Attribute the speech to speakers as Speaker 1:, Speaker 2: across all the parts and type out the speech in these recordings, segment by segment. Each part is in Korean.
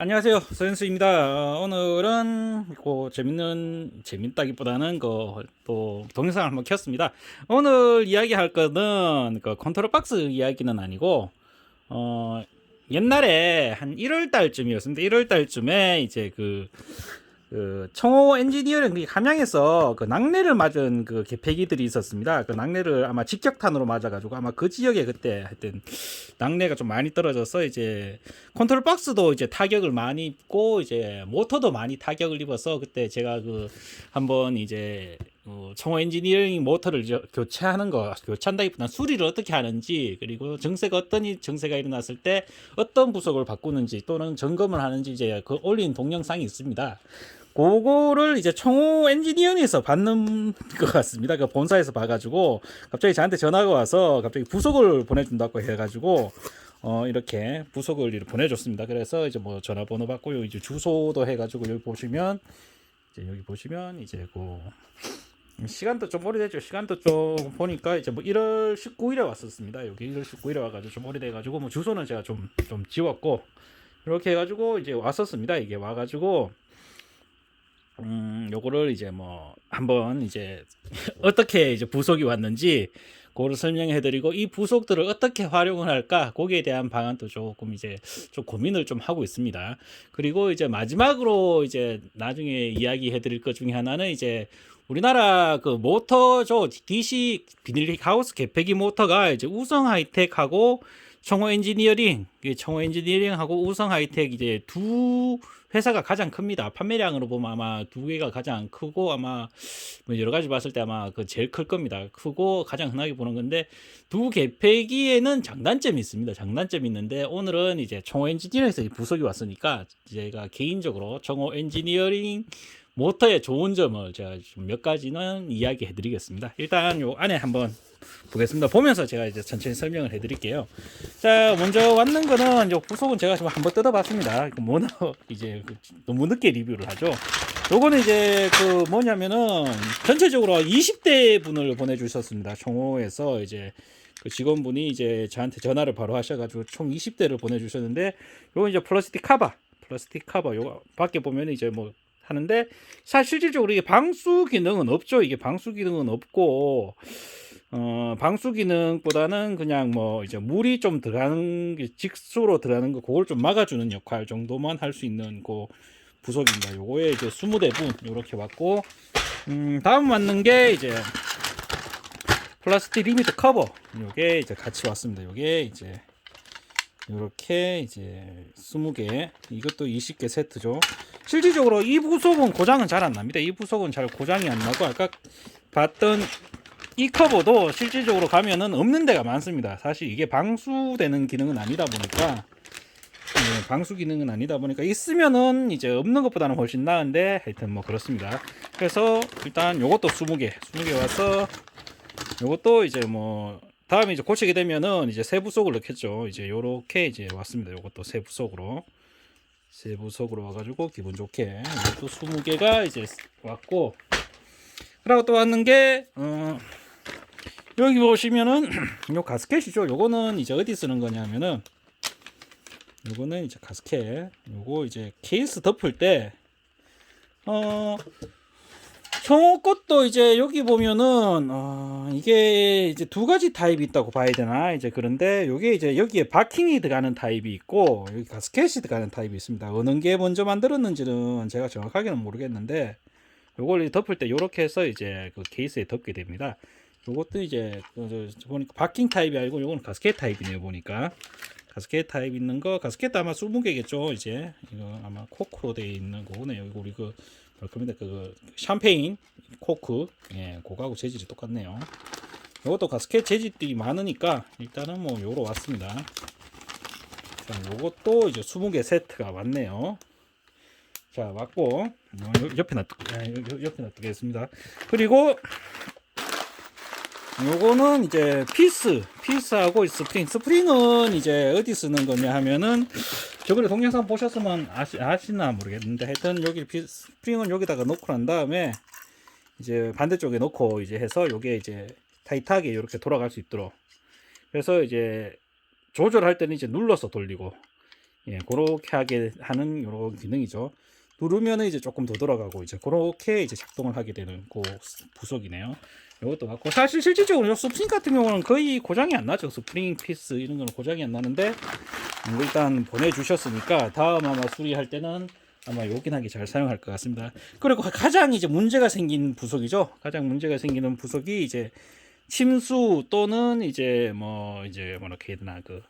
Speaker 1: 안녕하세요, 서현수입니다. 오늘은 재밌다기보다는 또 동영상을 한번 켰습니다. 오늘 이야기할 거는 컨트롤 박스 이야기는 아니고, 옛날에 한 1월 달쯤이었습니다. 1월 달쯤에 이제 청호 엔지니어링 함양에서 낙뢰를 맞은 개폐기들이 있었습니다. 그 낙뢰를 아마 직격탄으로 맞아가지고 아마 그 지역에 그때 하여튼 낙뢰가 좀 많이 떨어져서 이제 컨트롤 박스도 이제 타격을 많이 입고 이제 모터도 많이 타격을 입어서 그때 제가 한번 이제 청호 엔지니어링 모터를 교체한다기보다는 수리를 어떻게 하는지, 그리고 어떤 정세가 일어났을 때 어떤 부속을 바꾸는지 또는 점검을 하는지 이제 올린 동영상이 있습니다. 그거를 이제 청호 엔지니어링에서 받는 것 같습니다. 그 본사에서 봐가지고 갑자기 저한테 전화가 와서 갑자기 부속을 보내준다고 해가지고 이렇게 부속을 보내줬습니다. 그래서 이제 뭐 전화번호 받고 이제 주소도 해가지고 여기 보시면 이제 시간도 좀 오래됐죠. 시간도 좀 보니까 이제 뭐 1월 19일에 왔었습니다. 여기 1월 19일에 와가지고 좀 오래돼가지고 뭐 주소는 제가 좀 지웠고 이렇게 해가지고 이제 왔었습니다. 이게 와가지고 요거를 이제 뭐 한번 이제 어떻게 이제 부속이 왔는지 그거를 설명해 드리고, 이 부속들을 어떻게 활용을 할까 거기에 대한 방안도 조금 이제 좀 고민을 좀 하고 있습니다. 그리고 이제 마지막으로 이제 나중에 이야기해 드릴 것 중에 하나는 이제 우리나라 모터죠. DC 비닐 하우스 개폐기 모터가 이제 우성 하이텍하고 청호 엔지니어링하고 우성 하이텍 이제 두 회사가 가장 큽니다. 판매량으로 보면 아마 두 개가 가장 크고, 아마 뭐 여러 가지 봤을 때 아마 제일 클 겁니다. 크고 가장 흔하게 보는 건데, 두 개폐기에는 장단점이 있습니다. 장단점이 있는데, 오늘은 이제 청호 엔지니어링에서 부속이 왔으니까 제가 개인적으로 청호 엔지니어링 모터의 좋은 점을 제가 몇 가지는 이야기해 드리겠습니다. 일단 요 안에 한번 보겠습니다. 보면서 제가 이제 천천히 설명을 해 드릴게요. 자, 먼저 왔는 거는 요 부속은 제가 지금 한번 뜯어봤습니다. 이제 너무 늦게 리뷰를 하죠. 요거는 이제 뭐냐면은 전체적으로 20대 분을 보내주셨습니다. 청호에서 이제 직원분이 이제 저한테 전화를 바로 하셔가지고 총 20대를 보내주셨는데, 요거 이제 플라스틱 커버 요거 밖에 보면 이제 뭐 하는데, 사실 실질적으로 이게 방수 기능은 없죠. 이게 방수 기능은 없고, 방수 기능보다는 그냥 뭐 이제 물이 좀 들어가는 게 직수로 들어가는 거 그걸 좀 막아주는 역할 정도만 할 수 있는 부속입니다. 요거에 이제 20대분 이렇게 왔고, 다음 맞는 게 이제 플라스틱 리미트 커버, 요게 이제 같이 왔습니다. 요게 이제 이렇게 이제 20개, 이것도 20개 세트죠. 실질적으로 이 부속은 고장은 잘 안 납니다. 이 부속은 잘 고장이 안 나고, 아까 봤던 이 커버도 실질적으로 가면은 없는 데가 많습니다. 사실 이게 방수되는 기능은 아니다 보니까, 방수 기능은 아니다 보니까 있으면은 이제 없는 것보다는 훨씬 나은데, 하여튼 뭐 그렇습니다. 그래서 일단 요것도 20개 와서, 요것도 이제 뭐 다음에 이제 고치게 되면은 이제 새 부속을 넣겠죠. 이제 요렇게 이제 왔습니다. 요것도 새 부속으로 와가지고 기분 좋게 이것도 20개가 이제 왔고, 그리고 또 왔는 게 여기 보시면은 요 가스켓이죠. 요거는 이제 어디 쓰는 거냐면은, 요거는 이제 가스켓, 요거 이제 케이스 덮을 때 청호 것도 이제 여기 보면은 이게 이제 두 가지 타입이 있다고 봐야 되나 이제. 그런데 요게 이제 여기에 바킹이 들어가는 타입이 있고, 여기 가스켓이 들어가는 타입이 있습니다. 어느 게 먼저 만들었는지는 제가 정확하게는 모르겠는데, 요걸 덮을 때 요렇게 해서 이제 케이스에 덮게 됩니다. 요것도 이제 보니까 바킹 타입이 아니고 요거는 가스켓 타입이네요. 보니까 가스켓 타입 있는 거, 가스켓도 아마 20개겠죠. 이제 이거 아마 코크로 되어 있는 거네요. 이거 우리 겁니다. 샴페인 코크, 예, 그거하고 재질이 똑같네요. 이것도 가스켓 재질들이 많으니까 일단은 뭐 요로 왔습니다. 자, 요것도 이제 20개 세트가 왔네요. 자, 왔고, 옆에 놔두겠습니다. 그리고 요거는 이제 피스하고 스프링은 이제 어디 쓰는 거냐 하면은, 저번에 동영상 보셨으면 아시나 모르겠는데, 하여튼 여기 스프링은 여기다가 놓고 난 다음에 이제 반대쪽에 놓고 이제 해서 요게 이제 타이트하게 이렇게 돌아갈 수 있도록, 그래서 이제 조절할 때는 이제 눌러서 돌리고, 예, 그렇게 하게 하는 이런 기능이죠. 누르면은 이제 조금 더 돌아가고 이제 그렇게 이제 작동을 하게 되는 그 부속이네요. 이것도 같고 사실 실질적으로 스프링 같은 경우는 거의 고장이 안 나죠. 스프링 피스 이런 거는 고장이 안 나는데 일단 보내주셨으니까 다음 아마 수리할 때는 아마 요긴하게 잘 사용할 것 같습니다. 그리고 가장 이제 문제가 생긴 부속이죠. 가장 문제가 생기는 부속이 이제 침수 또는 이제 이렇게 해야 되나 그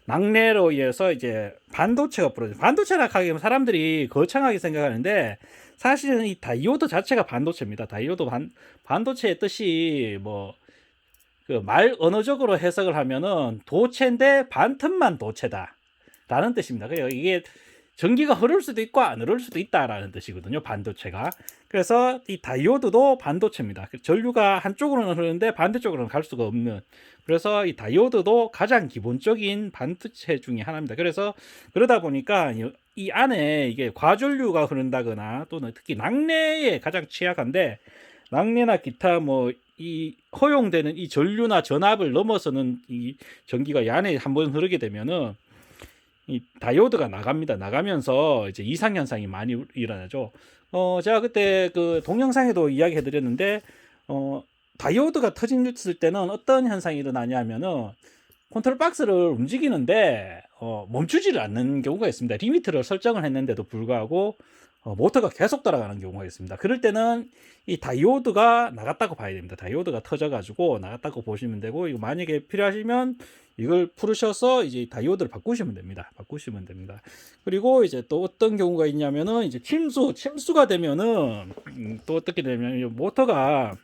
Speaker 1: 낙뢰로 인해서 이제 반도체가 부러져. 반도체라 하기면 사람들이 거창하게 생각하는데 사실은 이 다이오드 자체가 반도체입니다. 다이오드 반도체의 뜻이 뭐 그 말 언어적으로 해석을 하면은 도체인데 반틈만 도체다 라는 뜻입니다. 그래요. 이게 전기가 흐를 수도 있고 안 흐를 수도 있다라는 뜻이거든요. 반도체가. 그래서 이 다이오드도 반도체입니다. 전류가 한쪽으로는 흐르는데 반대쪽으로는 갈 수가 없는. 그래서 이 다이오드도 가장 기본적인 반도체 중에 하나입니다. 그래서 그러다 보니까 이 안에 이게 과전류가 흐른다거나 또는 특히 낙뢰에 가장 취약한데 낙뢰나 기타 뭐 이 허용되는 이 전류나 전압을 넘어서는 이 전기가 이 안에 한번 흐르게 되면은 이 다이오드가 나갑니다. 나가면서 이제 이상 현상이 많이 일어나죠. 제가 그때 그 동영상에도 이야기해 드렸는데 다이오드가 터졌을 때는 어떤 현상이 일어나냐면은 컨트롤 박스를 움직이는데 멈추지를 않는 경우가 있습니다. 리미트를 설정을 했는데도 불구하고 모터가 계속 돌아가는 경우가 있습니다. 그럴 때는 이 다이오드가 나갔다고 봐야 됩니다. 다이오드가 터져가지고 나갔다고 보시면 되고, 이거 만약에 필요하시면 이걸 풀으셔서 이제 다이오드를 바꾸시면 됩니다. 그리고 이제 또 어떤 경우가 있냐면은 이제 침수가 되면은 또 어떻게 되냐면 모터가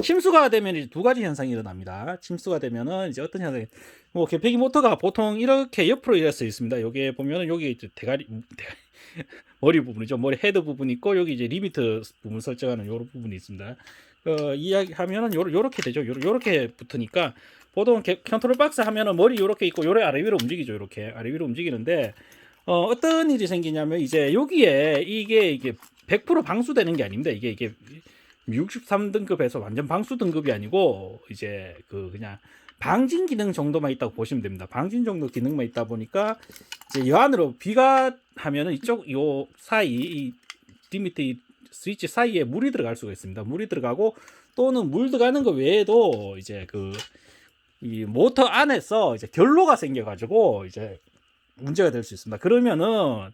Speaker 1: 침수가 되면 이제 두 가지 현상이 일어납니다. 침수가 되면은 이제 어떤 현상이 뭐 개폐기 모터가 보통 이렇게 옆으로 이렇게 있습니다. 여기에 보면은 여기 이제 대가리 머리 부분이죠. 머리 헤드 부분이 있고 여기 이제 리미트 부분 설정하는 요런 부분이 있습니다. 이야기하면은 요렇게 되죠. 요렇게 붙으니까 보통 컨트롤 박스 하면은 머리 요렇게 있고 요래 아래 위로 움직이죠. 요렇게 아래 위로 움직이는데 어떤 일이 생기냐면 이제 여기에 이게 100% 방수되는 게 아닙니다. 이게 63등급에서 완전 방수 등급이 아니고 이제 그냥 방진 기능 정도만 있다고 보시면 됩니다. 방진 정도 기능만 있다 보니까 이제 이 안으로 비가 하면은 요 사이 이 리미트 이 스위치 사이에 물이 들어갈 수가 있습니다. 물이 들어가고 또는 물 들어가는 거 외에도 이제 이 모터 안에서 이제 결로가 생겨가지고 이제 문제가 될 수 있습니다. 그러면은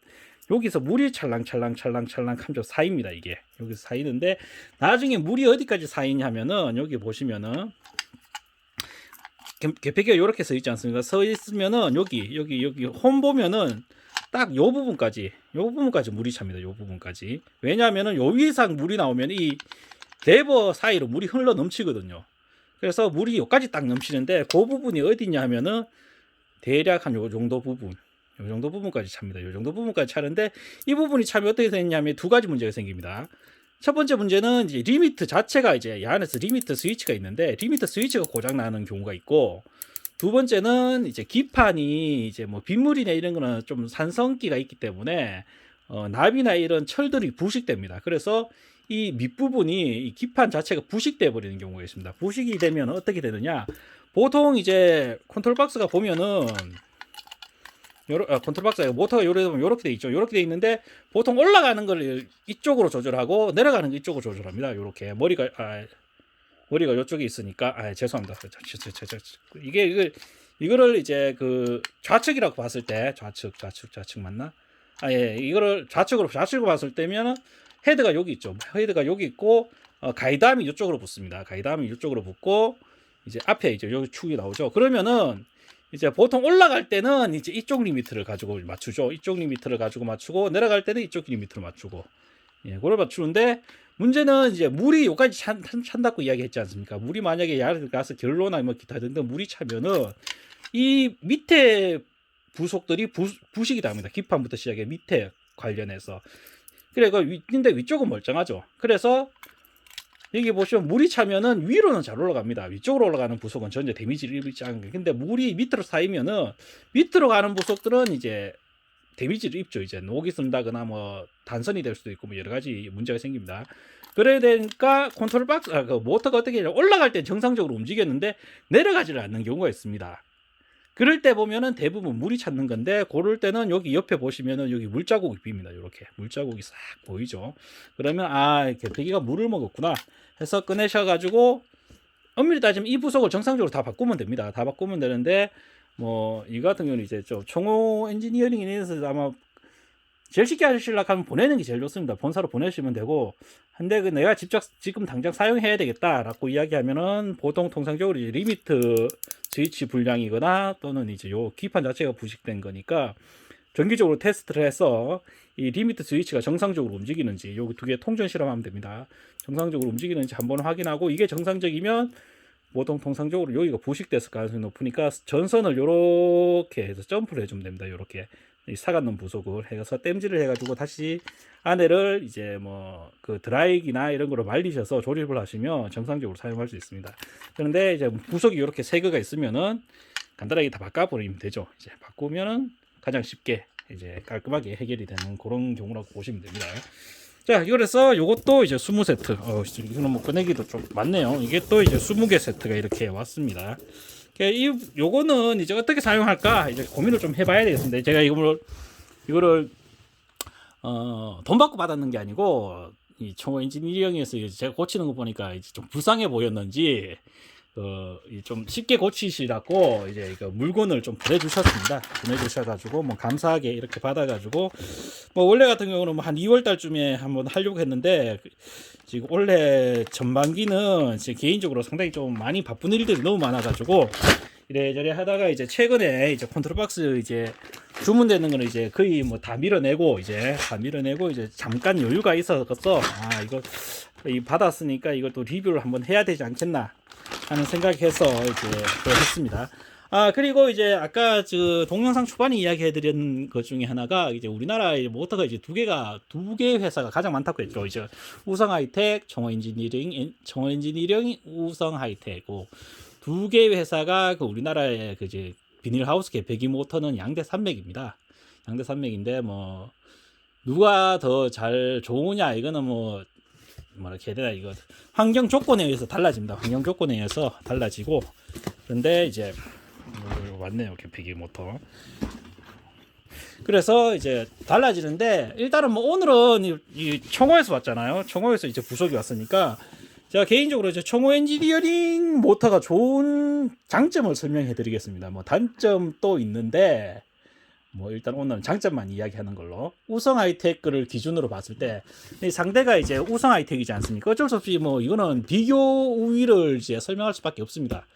Speaker 1: 여기서 물이 찰랑찰랑 하면서 쌓입니다. 이게 여기서 쌓이는데 나중에 물이 어디까지 쌓이냐면은 여기 보시면은 개폐기가 이렇게 서 있지 않습니까? 서 있으면은 여기 홈 보면은 딱 요 부분까지 물이 찹니다. 요 부분까지. 왜냐하면은 요 위상 물이 나오면 이 레버 사이로 물이 흘러 넘치거든요. 그래서 물이 여기까지 딱 넘치는데 그 부분이 어디냐 하면은 대략 한 요 정도 부분까지 찹니다. 요 정도 부분까지 차는데 이 부분이 차면 어떻게 되냐면 두 가지 문제가 생깁니다. 첫 번째 문제는 이제 리미트 자체가 이제 이 안에서 리미트 스위치가 있는데 리미트 스위치가 고장 나는 경우가 있고, 두 번째는 이제 기판이 이제 뭐 빗물이나 이런 거는 좀 산성기가 있기 때문에 납이나 이런 철들이 부식됩니다. 그래서 이 밑부분이 이 기판 자체가 부식돼 버리는 경우가 있습니다. 부식이 되면 어떻게 되느냐? 보통 이제 컨트롤 박스가 보면은 컨트롤 박스가 모터가 요렇게 돼 있죠. 요렇게 돼 있는데 보통 올라가는 걸 이쪽으로 조절하고 내려가는 거 이쪽으로 조절합니다. 요렇게 머리가 요쪽에 있으니까 죄송합니다. 이거를 이제 그 좌측이라고 봤을 때 좌측 맞나? 이거를 좌측으로 봤을 때면은 헤드가 여기 있죠. 헤드가 여기 있고 가이드암이 이쪽으로 붙습니다. 가이드암이 이쪽으로 붙고 이제 앞에 이제 여기 축이 나오죠. 그러면은 이제 보통 올라갈 때는 이제 이쪽 리미트를 가지고 맞추죠. 이쪽 리미트를 가지고 맞추고 내려갈 때는 이쪽 리미트를 맞추고 그걸 맞추는데 문제는 이제 물이 여기까지 찬다고 이야기했지 않습니까? 물이 만약에 야를 가서 결로나 뭐 기타 등등 물이 차면은 이 밑에 부속들이 부식이 됩니다. 기판부터 시작해 밑에 관련해서. 그래 근데 위쪽은 멀쩡하죠. 그래서 여기 보시면 물이 차면은 위로는 잘 올라갑니다. 위쪽으로 올라가는 부속은 전혀 데미지를 입지 않는 게. 근데 물이 밑으로 쌓이면은 밑으로 가는 부속들은 이제 데미지를 입죠. 이제 녹이 쓴다거나 뭐 단선이 될 수도 있고 뭐 여러 가지 문제가 생깁니다. 그래야 되니까 컨트롤 박스 그 모터가 어떻게 올라갈 때 정상적으로 움직였는데 내려가지를 않는 경우가 있습니다. 그럴 때 보면은 대부분 물이 찼는 건데, 고럴 때는 여기 옆에 보시면은 여기 물자국이 빕니다. 이렇게 물자국이 싹 보이죠. 그러면 아, 개폐기가 물을 먹었구나 해서 꺼내셔가지고, 엄밀히 따지면 이 부속을 정상적으로 다 바꾸면 됩니다. 다 바꾸면 되는데, 뭐 이 같은 경우는 이제 좀 청호 엔지니어링 인해서 아마 제일 쉽게 하시려고 하면 보내는 게 제일 좋습니다. 본사로 보내시면 되고, 근데 그 내가 직접 지금 당장 사용해야 되겠다라고 이야기하면은 보통 통상적으로 이제 리미트 스위치 불량이거나 또는 이제 요 기판 자체가 부식된 거니까 정기적으로 테스트를 해서 이 리미트 스위치가 정상적으로 움직이는지 요 두 개 통전 실험하면 됩니다. 정상적으로 움직이는지 한번 확인하고, 이게 정상적이면 보통 통상적으로 여기가 부식됐을 가능성이 높으니까 전선을 요렇게 해서 점프를 해주면 됩니다. 요렇게 사각놈 부속을 해서 땜질을 해가지고 다시 안에를 이제 뭐 그 드라이기나 이런 거로 말리셔서 조립을 하시면 정상적으로 사용할 수 있습니다. 그런데 이제 부속이 이렇게 세 개가 있으면은 간단하게 다 바꿔버리면 되죠. 이제 바꾸면은 가장 쉽게 이제 깔끔하게 해결이 되는 그런 경우라고 보시면 됩니다. 자, 그래서 요것도 이제 20세트. 이거는 뭐 꺼내기도 좀 많네요. 이게 또 이제 20개 세트가 이렇게 왔습니다. 요거는 이제 어떻게 사용할까 이제 고민을 좀 해봐야 되겠습니다. 제가 이거를 돈 받고 받았는 게 아니고, 이 청호 엔지니어링에서 제가 고치는 거 보니까 이제 좀 불쌍해 보였는지 좀 쉽게 고치시라고 이제 물건을 좀 보내주셨습니다. 보내주셔가지고 뭐 감사하게 이렇게 받아가지고, 뭐 원래 같은 경우는 뭐 한 2월 달쯤에 한번 하려고 했는데, 지금 올해 전반기는 제 개인적으로 상당히 좀 많이 바쁜 일들이 너무 많아가지고 이래저래 하다가 이제 최근에 이제 컨트롤박스 이제 주문되는 거는 이제 거의 뭐 다 밀어내고 이제 잠깐 여유가 있어서 이거 받았으니까 이것도 리뷰를 한번 해야 되지 않겠나 하는 생각해서 이제 했습니다. 그리고 이제 아까 동영상 초반에 이야기해드린 것 중에 하나가 이제 우리나라에 모터가 이제 두 개 회사가 가장 많다고 했죠. 이제 우성 하이텍, 청호 엔지니어링, 우성 하이텍, 두 개 회사가 그 우리나라의 그 이제 비닐하우스 배기 모터는 양대 산맥입니다. 양대 산맥인데 뭐 누가 더 잘 좋으냐 이거는 뭐 이렇게 해야 되나, 이거 환경 조건에 의해서 달라집니다. 환경 조건에 의해서 달라지고, 그런데 이제 왔네요, 배기 모터. 그래서 이제 달라지는데, 일단은 뭐 오늘은 이 청호에서 왔잖아요. 청호에서 이제 부속이 왔으니까 제가 개인적으로 이제 청호 엔지니어링 모터가 좋은 장점을 설명해 드리겠습니다. 뭐 단점도 있는데, 뭐 일단 오늘은 장점만 이야기하는 걸로. 우성 하이텍을 기준으로 봤을 때 상대가 이제 우성 하이텍이지 않습니까? 어쩔 수 없이 뭐 이거는 비교 우위를 이제 설명할 수밖에 없습니다.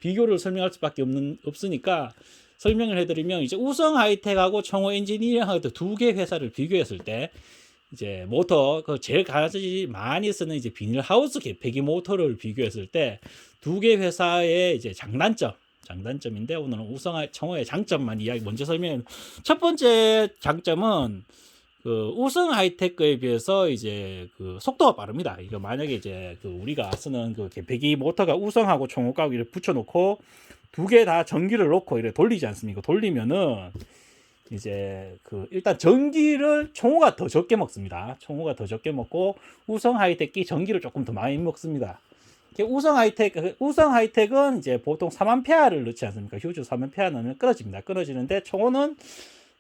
Speaker 1: 비교를 설명할 수밖에 없으니까 설명을 해드리면, 이제 우성 하이텍하고 청호 엔지니어링하고 두 개 회사를 비교했을 때 이제 모터 제일 가장 많이 쓰는 이제 비닐하우스 배기 모터를 비교했을 때 두 개 회사의 이제 장단점인데, 오늘은 청호의 장점만 먼저 설명. 첫 번째 장점은 우성 하이텍에 비해서 이제 속도가 빠릅니다. 이거 만약에 이제 우리가 쓰는 배기 모터가 우성하고 청호가 이렇게 붙여놓고 두 개 다 전기를 놓고 이렇게 돌리지 않습니까? 돌리면은 이제 일단 전기를 청호가 더 적게 먹습니다. 청호가 더 적게 먹고 우성 하이텍이 전기를 조금 더 많이 먹습니다. 우성 하이텍은 이제 보통 3A를 넣지 않습니까? 휴즈 3A 넣으면 끊어집니다. 끊어지는데 청호는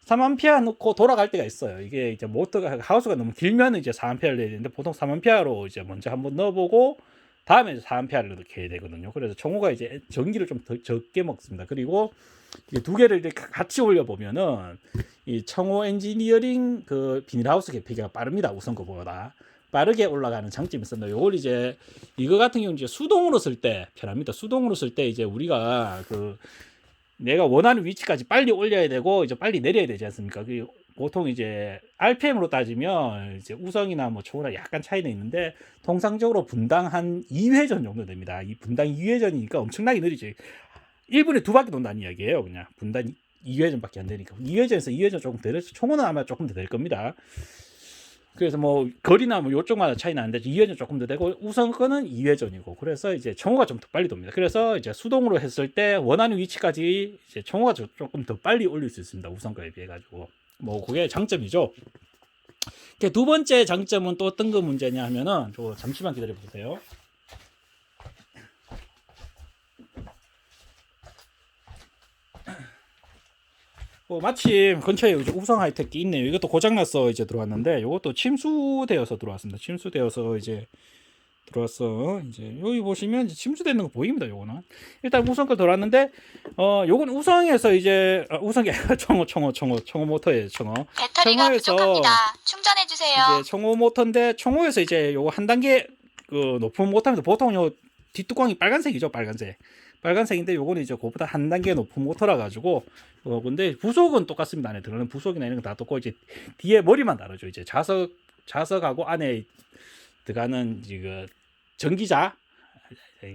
Speaker 1: 3A 넣고 돌아갈 때가 있어요. 이게 이제 모터가 하우스가 너무 길면 이제 4A를 넣어야 되는데, 보통 3A로 이제 먼저 한번 넣어보고 다음에 이제 4A를 넣게 되거든요. 그래서 청호가 이제 전기를 좀 더 적게 먹습니다. 그리고 두 개를 이렇게 같이 올려보면은 이 청호 엔지니어링 비닐하우스 개폐기가 빠릅니다. 우선 거보다 빠르게 올라가는 장점이 있습니다. 요걸 이제 이거 같은 경우는 이제 수동으로 쓸 때 편합니다. 수동으로 쓸 때 이제 우리가 내가 원하는 위치까지 빨리 올려야 되고 이제 빨리 내려야 되지 않습니까? 보통 이제 RPM으로 따지면 이제 우성이나 뭐 청호나 약간 차이는 있는데, 통상적으로 분당 한 2회전 정도 됩니다. 이 분당 2회전이니까 엄청나게 느리죠. 1분에 2바퀴 돈다는 이야기예요. 그냥 분당 2회전밖에 안 되니까 2회전에서 2회전 조금 더, 청호는 아마 조금 더 될 겁니다. 그래서 뭐 거리나 뭐 요쪽마다 차이 나는데 2회전 조금 더 되고, 우선 거는 2회전이고, 그래서 이제 청호가 좀 더 빨리 돕니다. 그래서 이제 수동으로 했을 때 원하는 위치까지 이제 청호가 조금 더 빨리 올릴 수 있습니다. 우선 거에 비해 가지고. 뭐 그게 장점이죠. 두 번째 장점은 또 어떤 거 문제냐 하면은, 잠시만 기다려 보세요. 마침 근처에 이제 우성 하이텍이 있네요. 이것도 고장나서 이제 들어왔는데, 이것도 침수되어서 들어왔습니다. 침수되어서 이제 들어왔어. 이제 여기 보시면 이제 침수되는 거 보입니다. 요거는 일단 우성 걸 들어왔는데, 요건 우성에서 이제 우성이 아니라 청호 모터예요.
Speaker 2: 배터리가
Speaker 1: 청호에서
Speaker 2: 부족합니다. 충전해 주세요.
Speaker 1: 이제 청호 모터인데, 청호에서 이제 요거 한 단계 그 높은 모터입니다. 보통 요 뒷뚜껑이 빨간색이죠. 빨간색인데 요거는 이제 그보다 한 단계 높은 모터라 가지고, 근데 부속은 똑같습니다. 안에 들어가는 부속이나 이런 거 다 똑같고, 이제 뒤에 머리만 다르죠. 이제 좌석하고 안에 들어가는 이거 전기자,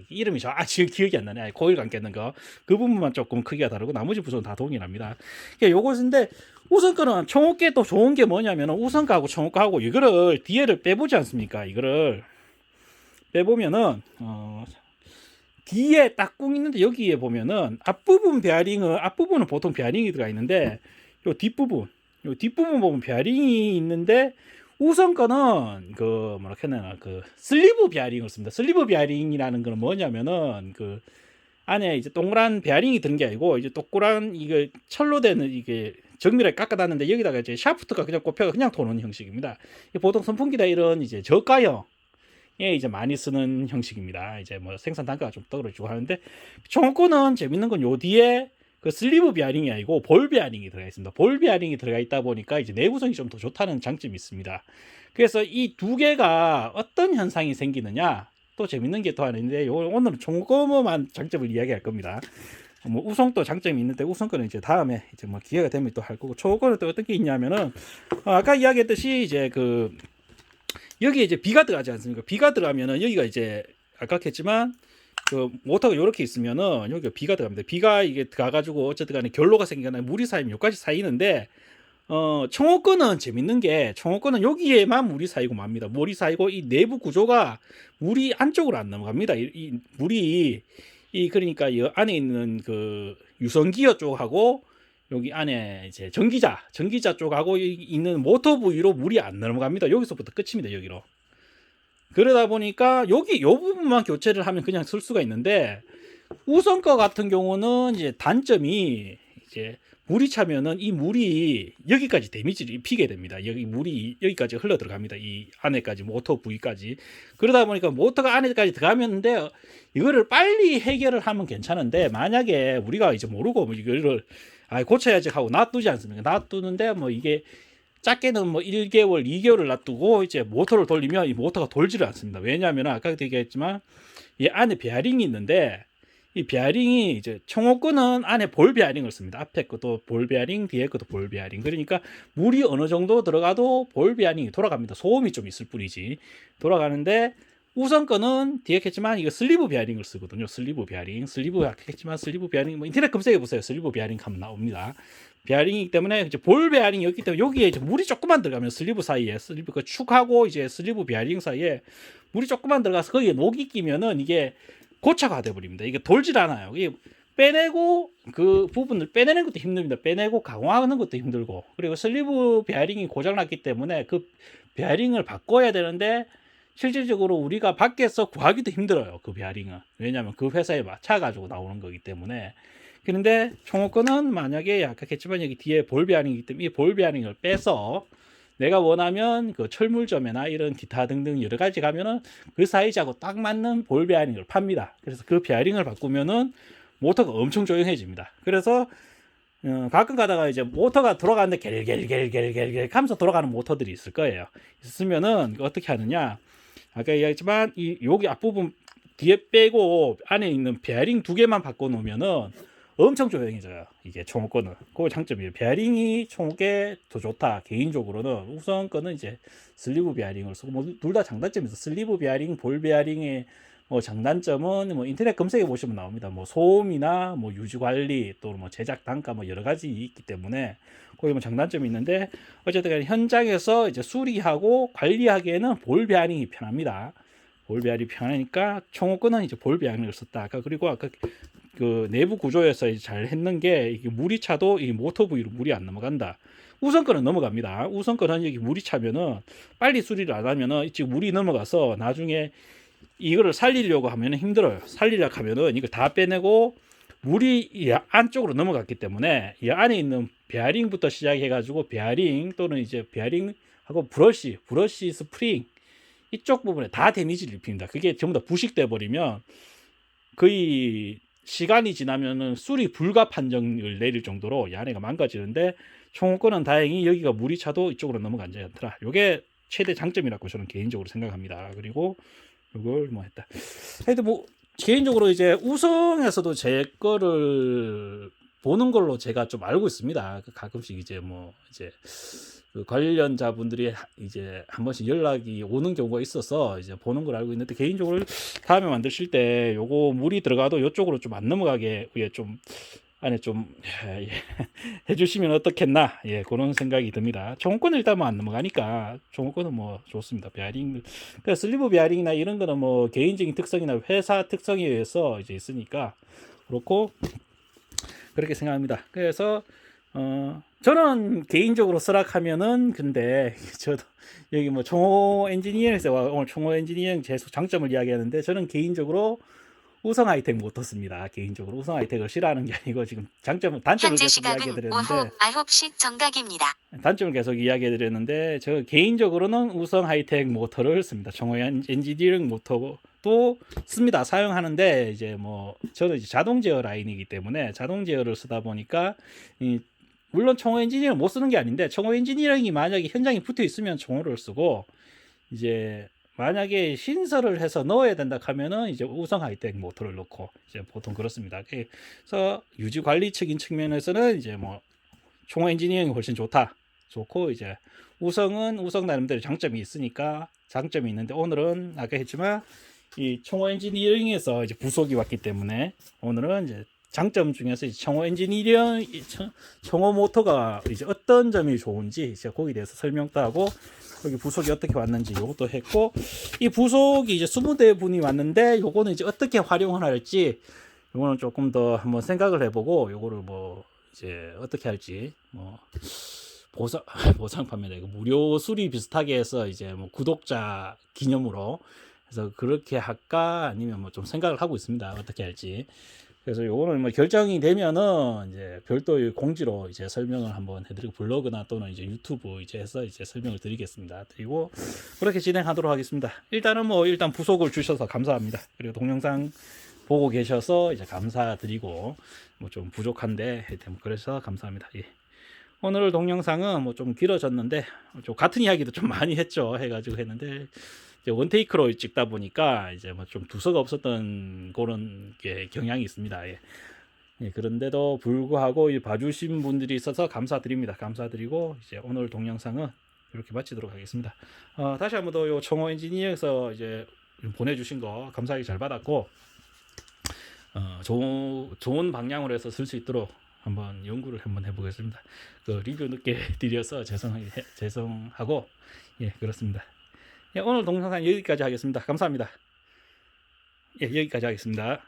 Speaker 1: 이름이 지금 기억이 안 나네. 코일 감겠는 거, 그 부분만 조금 크기가 다르고 나머지 부속은 다 동일합니다. 그러니까 요것인데, 우선 거는 청호께 또 좋은 게 뭐냐면, 우선 거하고 청호 거하고 이거를 뒤에를 빼보지 않습니까? 이거를 빼보면은 뒤에 딱 꿍 있는데, 여기에 보면은 앞부분은 보통 베어링이 들어가 있는데, 요 뒷부분 보면 베어링이 있는데, 우선 거는 그 뭐라 해야 그 슬리브 베어링을 씁니다. 슬리브 베어링이라는 거는 뭐냐면은, 그 안에 이제 동그란 베어링이 드는 게 아니고, 이제 동그란 이게 철로 되는 이게 정밀하게 깎아놨는데, 여기다가 이제 샤프트가 그냥 꼽혀가 그냥 도는 형식입니다. 보통 선풍기다 이런 이제 저가형 이제 많이 쓰는 형식입니다. 이제 뭐 생산 단가가 좀 떨어지고 하는데, 청호권은 재밌는 건 요 뒤에 그 슬리브 베어링이 아니고 볼 베어링이 들어가 있습니다. 볼 베어링이 들어가 있다 보니까 이제 내구성이 좀 더 좋다는 장점이 있습니다. 그래서 이 두 개가 어떤 현상이 생기느냐, 또 재밌는 게 또 하나 있는데, 오늘은 청호권만 장점을 이야기할 겁니다. 뭐 우성도 장점이 있는데, 우성 거는 이제 다음에 이제 뭐 기회가 되면 또 할 거고, 청호권은 또 어떤 게 있냐면은, 아까 이야기했듯이 이제 그 여기에 이제 비가 들어가지 않습니까? 비가 들어가면은 여기가 이제 아까 했지만 그 모터가 이렇게 있으면은 여기가 비가 들어갑니다. 비가 이게 들어가가지고 어쨌든 간에 결로가 생기거나 물이 쌓이면 여기까지 쌓이는데, 청호권은 재밌는 게, 청호권은 여기에만 물이 쌓이고 맙니다. 물이 쌓이고 이 내부 구조가 물이 안쪽으로 안 넘어갑니다. 이 물이 그러니까 이 안에 있는 그 유성기어 쪽하고 여기 안에 이제 전기자 쪽하고 있는 모터 부위로 물이 안 넘어갑니다. 여기서부터 끝입니다. 여기로. 그러다 보니까 여기 요 부분만 교체를 하면 그냥 쓸 수가 있는데, 우선 거 같은 경우는 이제 단점이, 이제 물이 차면은 이 물이 여기까지 데미지를 입히게 됩니다. 물이 여기까지 흘러 들어갑니다. 이 안에까지, 모터 부위까지. 그러다 보니까 모터가 안에까지 들어가면데, 이거를 빨리 해결을 하면 괜찮은데, 만약에 우리가 이제 모르고 뭐 이거를 고쳐야지 하고 놔두지 않습니까? 놔두는데 뭐 이게 작게는 뭐 1개월, 2개월을 놔두고 이제 모터를 돌리면 이 모터가 돌지를 않습니다. 왜냐하면 아까 얘기했지만 이 안에 베어링이 있는데, 이 베어링이 이제 청호권은 안에 볼 베어링을 씁니다. 앞에 것도 볼 베어링, 뒤에 것도 볼 베어링. 그러니까 물이 어느 정도 들어가도 볼 베어링이 돌아갑니다. 소음이 좀 있을 뿐이지 돌아가는데, 우선 거는 뒤에 했지만 이거 슬리브 베어링을 쓰거든요. 슬리브 베어링 뭐 인터넷 검색해 보세요. 슬리브 베어링 하면 나옵니다. 베어링이기 때문에 이제 볼 베어링이었기 때문에 여기에 이제 물이 조금만 들어가면 슬리브 그 축하고 이제 슬리브 베어링 사이에 물이 조금만 들어가서 거기에 녹이 끼면은 이게 고착화 돼 버립니다. 이게 돌질 않아요. 이게 빼내고 그 부분을 빼내는 것도 힘듭니다. 빼내고 강화하는 것도 힘들고, 그리고 슬리브 베어링이 고장났기 때문에 그 베어링을 바꿔야 되는데, 실질적으로 우리가 밖에서 구하기도 힘들어요. 그 베어링은. 왜냐하면 그 회사에 맞춰가지고 나오는 거기 때문에. 그런데 청호권은 만약에 아까 했지만 여기 뒤에 볼 베어링이기 때문에 이 볼 베어링을 빼서 내가 원하면 그 철물점이나 이런 기타 등등 여러 가지 가면은 그 사이즈하고 딱 맞는 볼 베어링을 팝니다. 그래서 그 베어링을 바꾸면은 모터가 엄청 조용해집니다. 그래서 가끔 가다가 이제 모터가 돌아가는데 겔겔겔겔겔 하면서 돌아가는 모터들이 있을 거예요. 있으면은 어떻게 하느냐, 아까 얘기했지만 여기 앞부분 뒤에 빼고 안에 있는 베어링 두 개만 바꿔 놓으면은 엄청 조용해져요. 이게 청호권은 그 장점이에요. 베어링이 청호께 더 좋다. 개인적으로는 우선 거는 이제 슬리브 베어링을 쓰고, 뭐 둘 다 장단점이 있어. 슬리브 베어링, 볼 베어링의 뭐 장단점은 뭐 인터넷 검색해 보시면 나옵니다. 뭐 소음이나 뭐 유지 관리, 또 뭐 제작 단가 뭐 여러 가지 있기 때문에 거기 뭐 장단점이 있는데, 어쨌든 현장에서 이제 수리하고 관리하기에는 볼 베어링이 편합니다. 볼 베어링이 편하니까 청호권은 이제 볼 베어링을 썼다. 그리고 아까 그 내부 구조에서 잘 했는 게, 이게 물이 차도 이 모터 부위로 물이 안 넘어간다. 우선 거는 넘어갑니다. 우선 거는 여기 물이 차면은 빨리 수리를 안 하면은 지금 물이 넘어가서 나중에 이거를 살리려고 하면 힘들어요. 살리려고 하면은 이걸 다 빼내고 물이 이 안쪽으로 넘어갔기 때문에 이 안에 있는 베어링부터 시작해가지고 베어링 또는 이제 베어링하고 브러쉬 스프링 이쪽 부분에 다 데미지를 입힙니다. 그게 전부 다 부식돼 버리면 거의 시간이 지나면은 수리 불가 판정을 내릴 정도로 이 안에가 망가지는데 총호권은 다행히 여기가 물이 차도 이쪽으로 넘어가지 않더라. 요게 최대 장점이라고 저는 개인적으로 생각합니다. 그리고 이걸 뭐 했다. 하여튼 뭐 개인적으로 이제 우성에서도 제 거를 보는 걸로 제가 좀 알고 있습니다. 가끔씩 이제 뭐 이제 그 관련자분들이 이제 한 번씩 연락이 오는 경우가 있어서 이제 보는 걸 알고 있는데 개인적으로 다음에 만드실 때 요거 물이 들어가도 요쪽으로 좀 안 넘어가게 위에 좀 안에 좀 해주시면 어떻겠나 그런 생각이 듭니다. 총권은 일단 뭐 안 넘어가니까 총권은 뭐 좋습니다. 베어링 그러니까 슬리브 베어링이나 이런 거는 뭐 개인적인 특성이나 회사 특성에 의해서 이제 있으니까 그렇고 그렇게 생각합니다. 그래서 저는 개인적으로 설악하면은 근데 저도 여기 뭐 총호 엔지니어에서 오늘 총호 엔지니어링 재수 장점을 이야기하는데 저는 개인적으로 우성 하이텍 못 떴습니다. 개인적으로 우성 하이텍을 싫어하는 게 아니고 지금 단점을
Speaker 2: 현재
Speaker 1: 계속
Speaker 2: 시각은
Speaker 1: 이야기해드렸는데
Speaker 2: 오후 9시 정각입니다.
Speaker 1: 단점을 계속 이야기해드렸는데 저 개인적으로는 우성 하이텍 모터를 씁니다. 총호 엔지니어링 모터도 씁니다. 사용하는데 이제 뭐 저는 이제 자동 제어 라인이기 때문에 자동 제어를 쓰다 보니까 물론 총호 엔지니어링 못 쓰는 게 아닌데 총호 엔지니어링이 만약에 현장에 붙어 있으면 총호를 쓰고 이제 만약에 신설을 해서 넣어야 된다 하면은 이제 우성 하이텍 모터를 넣고 이제 보통 그렇습니다. 그래서 유지 관리적인 측면에서는 이제 뭐 총호 엔지니어링이 훨씬 좋고 이제 우성은 우성 나름대로 장점이 있으니까 장점이 있는데 오늘은 아까 했지만 이 총호 엔지니어링에서 이제 부속이 왔기 때문에 오늘은 이제 장점 중에서 이제 총호 엔지니어링 총호 모터가 이제 어떤 점이 좋은지 이제 거기에 대해서 설명도 하고 여기 부속이 어떻게 왔는지 이것도 했고 이 부속이 이제 20대분이 왔는데 요거는 이제 어떻게 활용을 할지 요거는 조금 더 한번 생각을 해보고 요거를 뭐 이제 어떻게 할지 뭐 보상 판매다 이거 무료 수리 비슷하게 해서 이제 뭐 구독자 기념으로 그래서 그렇게 할까 아니면 뭐 좀 생각을 하고 있습니다. 어떻게 할지. 그래서 요거는 뭐 결정이 되면은 이제 별도의 공지로 이제 설명을 한번 해드리고 블로그나 또는 이제 유튜브 이제 해서 이제 설명을 드리겠습니다. 그리고 그렇게 진행하도록 하겠습니다. 일단은 뭐 일단 부속을 주셔서 감사합니다. 그리고 동영상 보고 계셔서 이제 감사드리고 뭐 좀 부족한데 그래서 감사합니다. 예. 오늘 동영상은 뭐 좀 길어졌는데 좀 같은 이야기도 좀 많이 했죠. 해가지고 했는데 이제 원테이크로 찍다 보니까 이제 뭐 좀 두서가 없었던 그런 게 경향이 있습니다. 예. 예, 그런데도 불구하고 봐주신 분들이 있어서 감사드립니다. 감사드리고 이제 오늘 동영상은 이렇게 마치도록 하겠습니다. 다시 한번 더 요 청호 엔지니어에서 이제 보내주신 거 감사하게 잘 받았고 좋은 방향으로 해서 쓸 수 있도록 한번 연구를 한번 해보겠습니다. 그 리뷰 늦게 드려서 죄송하고 예 그렇습니다. 예, 오늘 동영상 여기까지 하겠습니다. 감사합니다. 예, 여기까지 하겠습니다.